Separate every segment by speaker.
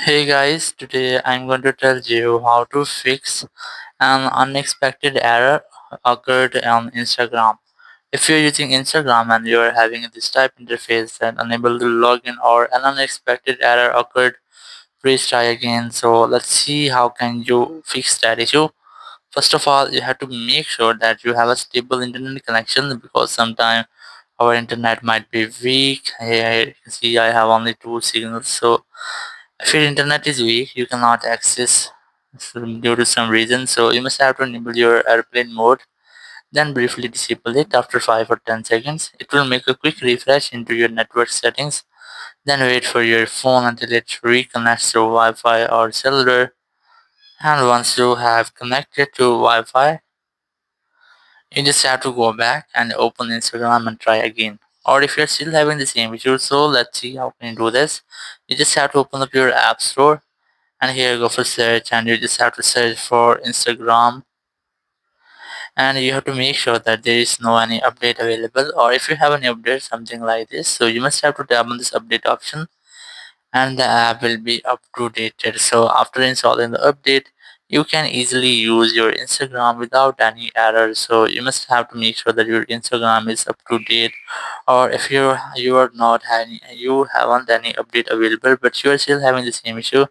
Speaker 1: Hey guys, today I'm going to tell you how to fix an unexpected error occurred on Instagram. If you're using Instagram and you're having this type interface and unable to log in or an unexpected error occurred, please try again. So let's see how can you fix that issue. First of all, you have to make sure that you have a stable internet connection because sometimes our internet might be weak. Here you can see I have only two signals, so if your internet is weak, you cannot access due to some reason, so you must have to enable your airplane mode, then briefly disable it after 5 or 10 seconds. It will make a quick refresh into your network settings, then wait for your phone until it reconnects to Wi-Fi or cellular. And once you have connected to Wi-Fi, you just have to go back and open Instagram and try again. Or if you're still having the same issue, so let's see how can you do this. You just have to open up your app store, and here you go for search, and you just have to search for Instagram, and you have to make sure that there is no any update available, or if you have any update something like this, so you must have to tap on this update option and the app will be up to dated. So after installing the update, you can easily use your Instagram without any errors. So you must have to make sure that your Instagram is up to date, or if you are not having, you haven't any update available but you are still having the same issue,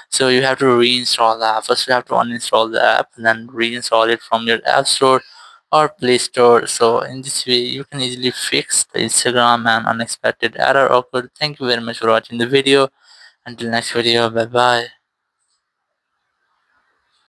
Speaker 1: so you have to reinstall the app. First you have to uninstall the app and then reinstall it from your app store or play store. So in this way you can easily fix the Instagram and unexpected error occurred. Thank you very much for watching the video. Until next video, bye bye.